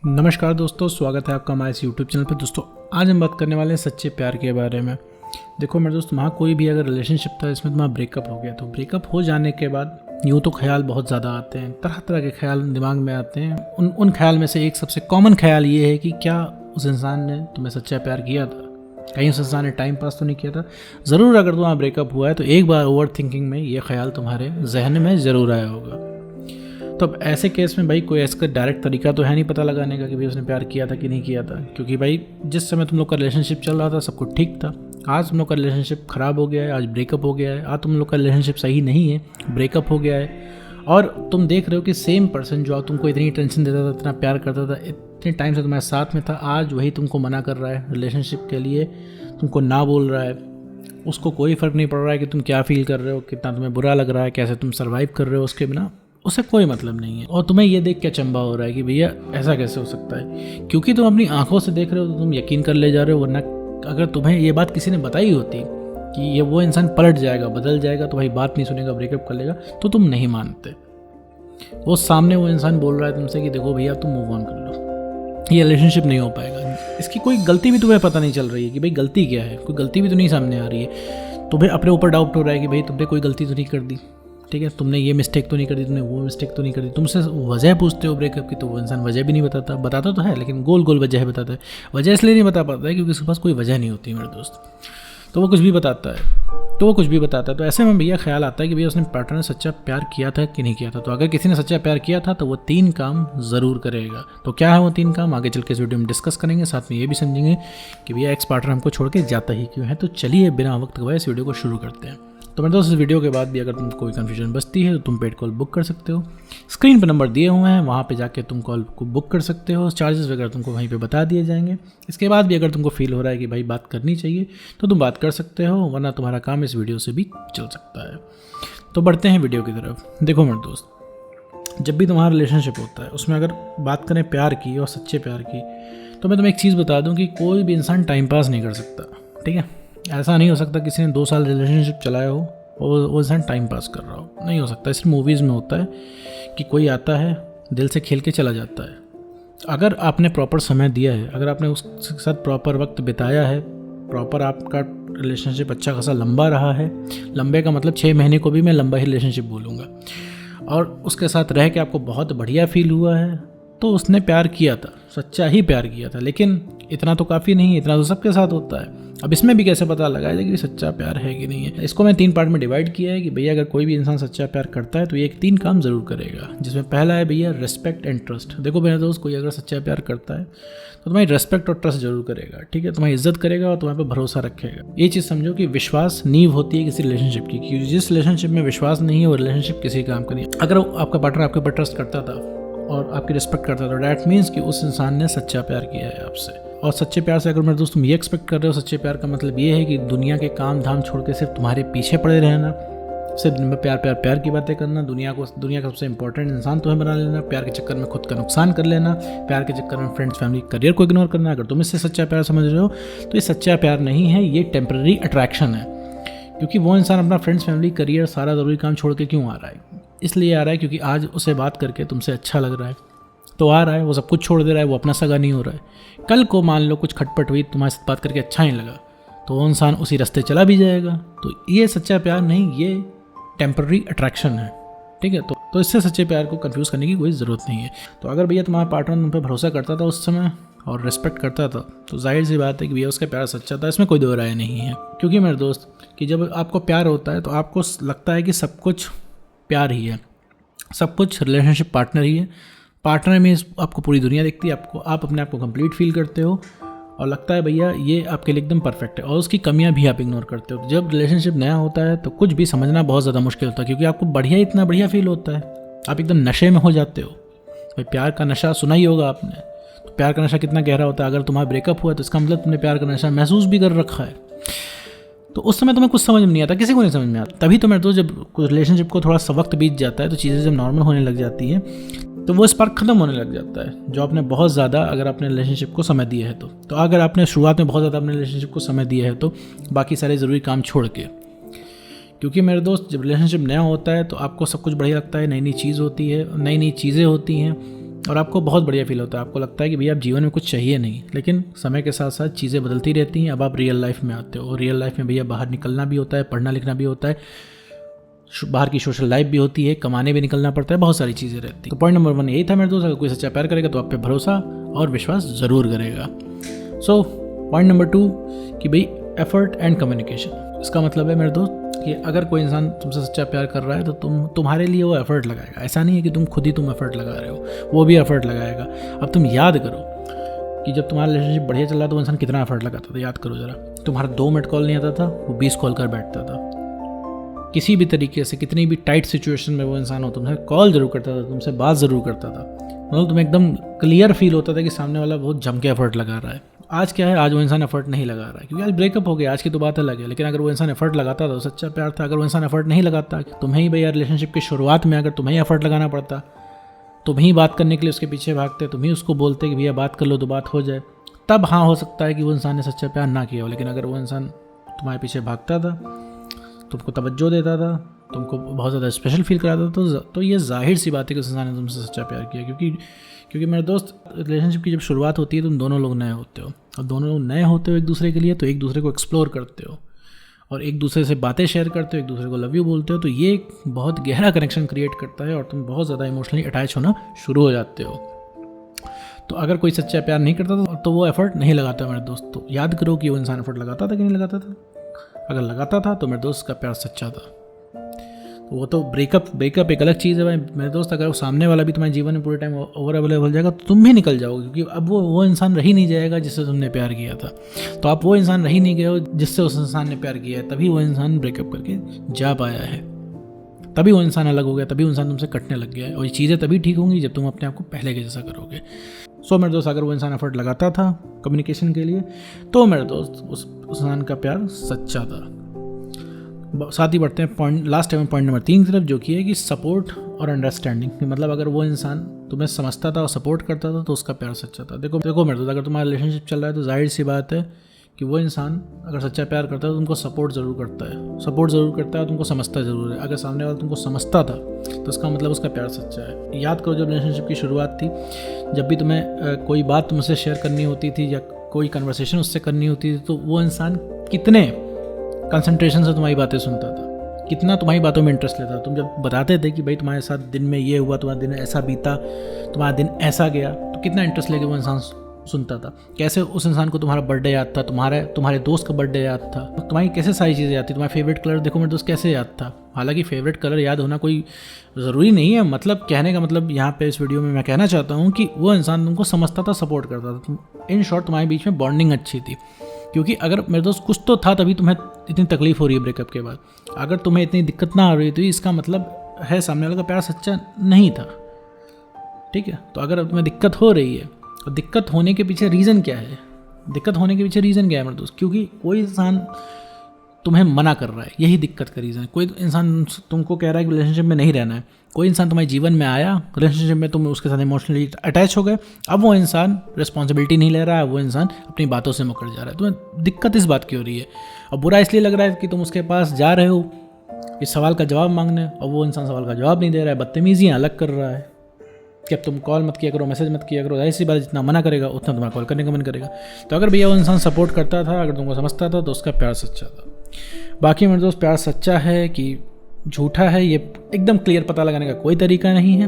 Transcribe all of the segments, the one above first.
नमस्कार दोस्तों, स्वागत है आपका हमारे इस यूट्यूब चैनल पर। दोस्तों आज हम बात करने वाले हैं सच्चे प्यार के बारे में। देखो मेरे दोस्त, वहाँ कोई भी अगर रिलेशनशिप था इसमें तुम्हारा ब्रेकअप हो गया, तो ब्रेकअप हो जाने के बाद यूँ तो ख्याल बहुत ज़्यादा आते हैं, तरह तरह के ख्याल दिमाग में आते हैं। उन ख्याल में से एक सबसे कॉमन ख्याल ये है कि क्या उस इंसान ने तुम्हें सच्चा प्यार किया था, कहीं उस इंसान ने टाइम पास तो नहीं किया था। ज़रूर अगर तुम्हारा ब्रेकअप हुआ है तो एक बार ओवर थिंकिंग में ये ख्याल तुम्हारे जहन में ज़रूर आया होगा। तो अब ऐसे केस में भाई कोई ऐसा डायरेक्ट तरीका तो है नहीं पता लगाने का कि भाई उसने प्यार किया था कि नहीं किया था, क्योंकि भाई जिस समय तुम लोग का रिलेशनशिप चल रहा था सब कुछ ठीक था। आज तुम लोग का रिलेशनशिप ख़राब हो गया है, आज ब्रेकअप हो गया है, आज तुम लोग का रिलेशनशिप सही नहीं है, ब्रेकअप हो गया है। और तुम देख रहे हो कि सेम पर्सन जो तुमको इतनी टेंशन देता था, इतना प्यार करता था, इतने टाइम से तुम्हारे साथ में था, आज वही तुमको मना कर रहा है रिलेशनशिप के लिए, तुमको ना बोल रहा है। उसको कोई फ़र्क नहीं पड़ रहा है कि तुम क्या फील कर रहे हो, कितना तुम्हें बुरा लग रहा है, कैसे तुम सर्वाइव कर रहे हो उसके बिना, उसे कोई मतलब नहीं है। और तुम्हें ये देख के अचंभा हो रहा है कि भैया ऐसा कैसे हो सकता है, क्योंकि तुम अपनी आंखों से देख रहे हो तो तुम यकीन कर ले जा रहे हो। वरना अगर तुम्हें ये बात किसी ने बताई होती कि ये वो इंसान पलट जाएगा, बदल जाएगा, तो भाई बात नहीं सुनेगा, ब्रेकअप कर लेगा, तो तुम नहीं मानते। वो सामने वो इंसान बोल रहा है तुमसे कि देखो भैया तुम मूव ऑन कर लो, ये रिलेशनशिप नहीं हो पाएगा। इसकी कोई गलती भी तुम्हें पता नहीं चल रही है कि भाई गलती क्या है, कोई गलती भी तो नहीं सामने आ रही है। तुम्हें अपने ऊपर डाउट हो रहा है कि भाई तुमने कोई गलती तो नहीं कर दी, ठीक है, तुमने ये मिस्टेक तो नहीं कर दी, तुमने वो मिस्टेक तो नहीं कर दी। तुमसे वजह पूछते हो ब्रेकअप की तो वो इंसान वजह भी नहीं बताता तो है, लेकिन गोल गोल वजह बताता है। वजह इसलिए नहीं बता पाता है क्योंकि उसके पास कोई वजह नहीं होती मेरे दोस्त, तो वो कुछ भी बताता है। तो ऐसे में भैया ख्याल आता है कि भैया उसने पार्टनर ने सच्चा प्यार किया था कि नहीं किया था। तो अगर किसी ने सच्चा प्यार किया था तो वो 3 काम ज़रूर करेगा। तो क्या है वो 3 काम, आगे चल के इस वीडियो में डिस्कस करेंगे, साथ में ये भी समझेंगे कि भैया एक्स पार्टनर हमको छोड़ के जाता ही क्यों है। तो चलिए बिना वक्त गवाए इस वीडियो को शुरू करते हैं। तो मेरे दोस्त, इस वीडियो के बाद भी अगर तुमको कोई कन्फ्यूजन बचती है तो तुम पेड कॉल बुक कर सकते हो। स्क्रीन पर नंबर दिए हुए हैं, वहाँ पे जाके तुम कॉल को बुक कर सकते हो। चार्जेस वगैरह तुमको वहीं पे बता दिए जाएंगे। इसके बाद भी अगर तुमको फील हो रहा है कि भाई बात करनी चाहिए तो तुम बात कर सकते हो, वरना तुम्हारा काम इस वीडियो से भी चल सकता है। तो बढ़ते हैं वीडियो की तरफ। देखो मेरे दोस्त, जब भी तुम्हारा रिलेशनशिप होता है उसमें अगर बात करें प्यार की और सच्चे प्यार की, तो मैं तुम्हें एक चीज़ बता दूँ कि कोई भी इंसान टाइम पास नहीं कर सकता, ठीक है। ऐसा नहीं हो सकता किसी ने 2 साल रिलेशनशिप चलाया हो और वो इंसान टाइम पास कर रहा हो, नहीं हो सकता। सिर्फ मूवीज़ में होता है कि कोई आता है दिल से खेल के चला जाता है। अगर आपने प्रॉपर समय दिया है, अगर आपने उसके साथ प्रॉपर वक्त बिताया है, प्रॉपर आपका रिलेशनशिप अच्छा खासा लंबा रहा है, लंबे का मतलब 6 महीने को भी मैं लंबा ही रिलेशनशिप बोलूँगा, और उसके साथ रह के आपको बहुत बढ़िया फील हुआ है, तो उसने प्यार किया था, सच्चा ही प्यार किया था। लेकिन इतना तो काफ़ी नहीं, इतना तो सबके साथ होता है। अब इसमें भी कैसे पता लगाया जाए कि सच्चा प्यार है कि नहीं है। इसको मैं 3 पार्ट में डिवाइड किया है कि भैया अगर कोई भी इंसान सच्चा प्यार करता है तो ये 3 काम ज़रूर करेगा, जिसमें पहला है भैया रिस्पेक्ट एंड ट्रस्ट। देखो मेरे दोस्त, कोई अगर सच्चा प्यार करता है तो तुम्हारी रिस्पेक्ट और ट्रस्ट जरूर करेगा, ठीक है, तुम्हारी इज्जत करेगा और तुम्हारे पर भरोसा रखेगा। ये चीज़ समझो कि विश्वास नींव होती है किसी रिलेशनशिप की, क्योंकि जिस रिलेशनशिप में विश्वास नहीं है वो रिलेशनशिप किसी काम का नहीं है। अगर आपका पार्टनर आपके ऊपर ट्रस्ट करता था और आपकी रिस्पेक्ट करता था, डैट मीन्स कि उस इंसान ने सच्चा प्यार किया है आपसे। और सच्चे प्यार से अगर मेरे दोस्त तुम ये एक्सपेक्ट कर रहे हो, सच्चे प्यार का मतलब ये है कि दुनिया के काम धाम छोड़ के सिर्फ तुम्हारे पीछे पड़े रहना, सिर्फ दिन में प्यार प्यार प्यार की बातें करना, दुनिया का सबसे इंपॉर्टेंट इंसान तुम्हें बना लेना, प्यार के चक्कर में खुद का नुकसान कर लेना, प्यार के चक्कर में फ्रेंड्स फैमिली करियर को इग्नोर करना, अगर तुम इससे सच्चा प्यार समझ रहे हो तो ये सच्चा प्यार नहीं है, ये टेम्पररी अट्रैक्शन है। क्योंकि वो इंसान अपना फ्रेंड्स फैमिली करियर सारा ज़रूरी काम छोड़ के क्यों आ रहा है? इसलिए आ रहा है क्योंकि आज उसे बात करके तुमसे अच्छा लग रहा है तो आ रहा है। वो सब कुछ छोड़ दे रहा है, वो अपना सगा नहीं हो रहा है। कल को मान लो कुछ खटपट हुई, तुम्हारे साथ बात करके अच्छा नहीं लगा, तो वो इंसान उसी रास्ते चला भी जाएगा। तो ये सच्चा प्यार नहीं, ये टेम्पररी अट्रैक्शन है, ठीक है। तो इससे सच्चे प्यार को कंफ्यूज करने की कोई ज़रूरत नहीं है। तो अगर भैया तुम्हारा पार्टनर तुम पर भरोसा करता था उस समय और रिस्पेक्ट करता था, तो जाहिर सी बात है कि भैया उसका प्यार सच्चा था, इसमें कोई दो राय नहीं है। क्योंकि मेरे दोस्त कि जब आपको प्यार होता है तो आपको लगता है कि सब कुछ प्यार ही है, सब कुछ रिलेशनशिप पार्टनर ही है। पार्टनर में आपको पूरी दुनिया दिखती है, आप अपने आप को कंप्लीट फील करते हो और लगता है भैया ये आपके लिए एकदम परफेक्ट है, और उसकी कमियां भी आप इग्नोर करते हो। तो जब रिलेशनशिप नया होता है तो कुछ भी समझना बहुत ज़्यादा मुश्किल होता है, क्योंकि आपको इतना बढ़िया फील होता है, आप एकदम नशे में हो जाते हो। भाई प्यार का नशा सुना ही होगा आपने, तो प्यार का नशा कितना गहरा होता है। अगर तुम्हारा ब्रेकअप हुआ तो इसका मतलब तुमने प्यार का नशा महसूस भी कर रखा है। तो उस समय तुम्हें कुछ समझ में नहीं आता, किसी को नहीं समझ में आता। तभी तो मेरे दोस्त, जब रिलेशनशिप को थोड़ा सा वक्त बीत जाता है तो चीज़ें जब नॉर्मल होने लग जाती हैं तो वो स्पार्क खत्म होने लग जाता है, जो आपने बहुत ज़्यादा अगर आपने रिलेशनशिप को समय दिया है तो अगर आपने शुरुआत में बहुत ज़्यादा अपने रिलेशनशिप को समय दिया है तो बाकी सारे ज़रूरी काम छोड़ के, क्योंकि मेरे दोस्त जब रिलेशनशिप नया होता है तो आपको सब कुछ बढ़िया लगता है, नई नई चीज़ होती है, नई नई चीज़ें होती हैं, और आपको बहुत बढ़िया फील होता है। आपको लगता है कि भैया अब जीवन में कुछ चाहिए नहीं, लेकिन समय के साथ साथ चीज़ें बदलती रहती हैं। अब आप रियल लाइफ में आते हो और रियल लाइफ में भैया बाहर निकलना भी होता है, पढ़ना लिखना भी होता है, बाहर की सोशल लाइफ भी होती है, कमाने भी निकलना पड़ता है, बहुत सारी चीज़ें रहती हैं। तो पॉइंट नंबर 1 यही था मेरे दोस्त, अगर कोई सच्चा प्यार करेगा तो आप पे भरोसा और विश्वास ज़रूर करेगा। सो पॉइंट नंबर 2 कि भाई एफर्ट एंड कम्युनिकेशन। इसका मतलब है मेरे दोस्त कि अगर कोई इंसान तुमसे सच्चा प्यार कर रहा है तो तुम्हारे लिए वो एफर्ट लगाएगा। ऐसा नहीं है कि तुम एफर्ट लगा रहे हो, वो भी एफर्ट लगाएगा। अब तुम याद करो कि जब तुम्हारा रिलेशनशिप बढ़िया चल रहा तो वो इंसान कितना एफर्ट लगाता था, याद करो ज़रा। तुम्हारा 2 मिनट कॉल नहीं आता था, वो 20 कॉल कर बैठता था। किसी भी तरीके से, कितनी भी टाइट सिचुएशन में वो इंसान हो, तुमसे कॉल ज़रूर करता था, तुमसे बात ज़रूर करता था। मतलब तुम्हें एकदम क्लियर फील होता था कि सामने वाला बहुत जम के एफर्ट लगा रहा है। आज क्या है, आज वो इंसान एफर्ट नहीं लगा रहा है, क्योंकि आज ब्रेकअप हो गया, आज की तो बात अलग है। लेकिन अगर वो इंसान एफर्ट लगाता तो सच्चा प्यार था। अगर वो इंसान एफर्ट नहीं लगाता, तुम्हें ही भैया रिलेशनशिप की शुरुआत में अगर तुम्हें ही एफर्ट लगाना पड़ता, तुम ही बात करने के लिए उसके पीछे भागते, तुम ही उसको बोलते कि भैया बात कर लो तो बात हो जाए, तब हाँ हो सकता है कि वो इंसान ने सच्चा प्यार ना किया हो। लेकिन अगर वो इंसान तुम्हारे पीछे भागता था, तुमको तवज्जो देता था, तुमको बहुत ज़्यादा स्पेशल फील कराता था, तो ये जाहिर सी बात है कि उस इंसान ने तुमसे सच्चा प्यार किया। क्योंकि मेरे दोस्त, रिलेशनशिप की जब शुरुआत होती है तुम दोनों लोग नए होते हो, और दोनों लोग नए होते हो एक दूसरे के लिए, तो एक दूसरे को एक्सप्लोर करते हो और एक दूसरे से बातें शेयर करते हो, एक दूसरे को लव यू बोलते हो। तो ये एक बहुत गहरा कनेक्शन क्रिएट करता है और तुम बहुत ज़्यादा इमोशनली अटैच होना शुरू हो जाते हो। तो अगर कोई सच्चा प्यार नहीं करता तो वो एफर्ट नहीं लगाता मेरे दोस्त। तो याद करो कि वो इंसान एफर्ट लगाता था कि नहीं लगाता था। अगर लगाता था तो मेरे दोस्त का प्यार सच्चा था। वो तो ब्रेकअप एक अलग चीज़ है भाई मेरे दोस्त। अगर वो सामने वाला भी तुम्हारे जीवन में पूरे टाइम ओवर अवेलेबल जाएगा तो तुम भी निकल जाओगे, क्योंकि अब वो इंसान रह ही नहीं जाएगा जिससे तुमने प्यार किया था। तो आप वो इंसान रह ही नहीं गए हो जिससे उस इंसान ने प्यार किया है, तभी वो इंसान ब्रेकअप करके जा पाया है, तभी वो इंसान अलग हो गया, तभी वो इंसान तुमसे कटने लग गया है। और ये चीज़ें तभी ठीक होंगी जब तुम अपने आप को पहले के जैसा करोगे। सो मेरे दोस्त, अगर वो इंसान एफर्ट लगाता था कम्युनिकेशन के लिए तो मेरे दोस्त उस इंसान का प्यार सच्चा था। साथ ही बढ़ते हैं लास्ट पॉइंट नंबर 3 की तरफ, जो कि है कि सपोर्ट और अंडरस्टैंडिंग। मतलब अगर वो इंसान तुम्हें समझता था और सपोर्ट करता था तो उसका प्यार सच्चा था। देखो मेरे दोस्त, अगर तुम्हारा रिलेशनशिप चल रहा है तो जाहिर सी बात है कि वो इंसान अगर सच्चा प्यार करता है तो तुमको सपोर्ट ज़रूर करता है, तुमको समझता ज़रूर है। अगर सामने वाला तुमको समझता था तो उसका मतलब उसका प्यार सच्चा है। याद करो जब रिलेशनशिप की शुरुआत थी, जब भी तुम्हें कोई बात तुमसे शेयर करनी होती थी या कोई कन्वर्सेशन उससे करनी होती थी, तो वो इंसान कितने कंसंट्रेशन से तुम्हारी बातें सुनता था, कितना तुम्हारी बातों में इंटरेस्ट लेता था। तुम जब बताते थे कि भाई तुम्हारे साथ दिन में ये हुआ, तुम्हारा दिन ऐसा बीता, तुम्हारा दिन ऐसा गया, तो कितना इंटरेस्ट लेके वो इंसान सुनता था। कैसे उस इंसान को तुम्हारा बर्थडे याद था, तुम्हारे दोस्त का बर्थडे याद था, तुम्हारी कैसे सारी चीज़ें याद थी, तुम्हारा फेवरेट कलर देखो मेरे दोस्त कैसे याद था। हालांकि फेवरेट कलर याद होना कोई ज़रूरी नहीं है, मतलब कहने का मतलब यहाँ पे इस वीडियो में मैं कहना चाहता हूँ कि वो इंसान तुमको समझता था, सपोर्ट करता था। इन शॉर्ट तुम्हारे बीच में बॉन्डिंग अच्छी थी। क्योंकि अगर मेरे दोस्त कुछ तो था तभी तुम्हें इतनी तकलीफ हो रही है ब्रेकअप के बाद। अगर तुम्हें इतनी दिक्कत ना आ रही तो इसका मतलब है सामने वाले का प्यार सच्चा नहीं था। ठीक है, तो अगर तुम्हें दिक्कत हो रही है तो दिक्कत होने के पीछे रीज़न क्या है? मेरे दोस्त, क्योंकि कोई इंसान तुम्हें मना कर रहा है, यही दिक्कत का रीज़न है। कोई इंसान तुमको कह रहा है कि रिलेशनशिप में नहीं रहना है। कोई इंसान तुम्हारे जीवन में आया, रिलेशनशिप में तुम उसके साथ इमोशनली अटैच हो गए, अब वो इंसान रिस्पॉन्सिबिलिटी नहीं ले रहा है, वो इंसान अपनी बातों से मुकर जा रहा है। तुम्हें दिक्कत इस बात की हो रही है और बुरा इसलिए लग रहा है कि तुम उसके पास जा रहे हो इस सवाल का जवाब मांगने और वो इंसान सवाल का जवाब नहीं दे रहा है, बदतमीजियाँ अलग कर रहा है कि अब तुम कॉल मत किया करो, मैसेज मत किया करो। ऐसी बात, जितना मना करेगा उतना तुम्हारा कॉल करने का मन करेगा। तो अगर भैया वो इंसान सपोर्ट करता था, अगर तुमको समझता था, तो उसका प्यार सच्चा था। बाकी मेरे दोस्त, प्यार सच्चा है कि झूठा है ये एकदम क्लियर पता लगाने का कोई तरीका नहीं है।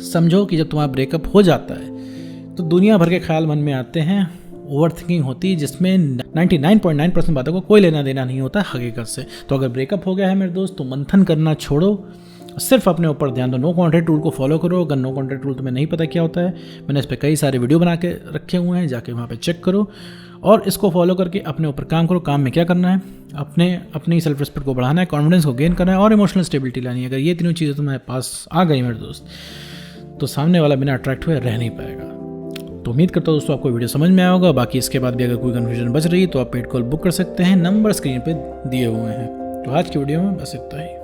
समझो कि जब तुम्हारा ब्रेकअप हो जाता है तो दुनिया भर के ख्याल मन में आते हैं, ओवर थिंकिंग होती है, जिसमें 99.9% बातों को कोई लेना देना नहीं होता हकीकत से। तो अगर ब्रेकअप हो गया है मेरे दोस्त तो मंथन करना छोड़ो, सिर्फ अपने ऊपर ध्यान दो। नो कॉन्टैक्ट रूल को फॉलो करो। अगर नो कॉन्टैक्ट रूल तुम्हें नहीं पता क्या होता है, मैंने इस पर कई सारे वीडियो बना के रखे हुए हैं, जाके वहाँ पे चेक करो और इसको फॉलो करके अपने ऊपर काम करो। काम में क्या करना है, अपनी सेल्फ रिस्पेक्ट को बढ़ाना है, कॉन्फिडेंस को गेन करना है और इमोशनल स्टेबिलिटी लानी है। अगर ये तीनों चीज़ें तुम्हारे पास आ गई मेरे दोस्त, तो सामने वाला बिना अट्रैक्ट हुए रह नहीं पाएगा। तो उम्मीद करता हूँ दोस्तों आपको वीडियो समझ में आया होगा। बाकी इसके बाद भी अगर कोई कन्फ्यूजन बच रही है तो आप पेड कॉल बुक कर सकते हैं, नंबर स्क्रीन पर दिए हुए हैं। तो आज की वीडियो में बस इतना ही।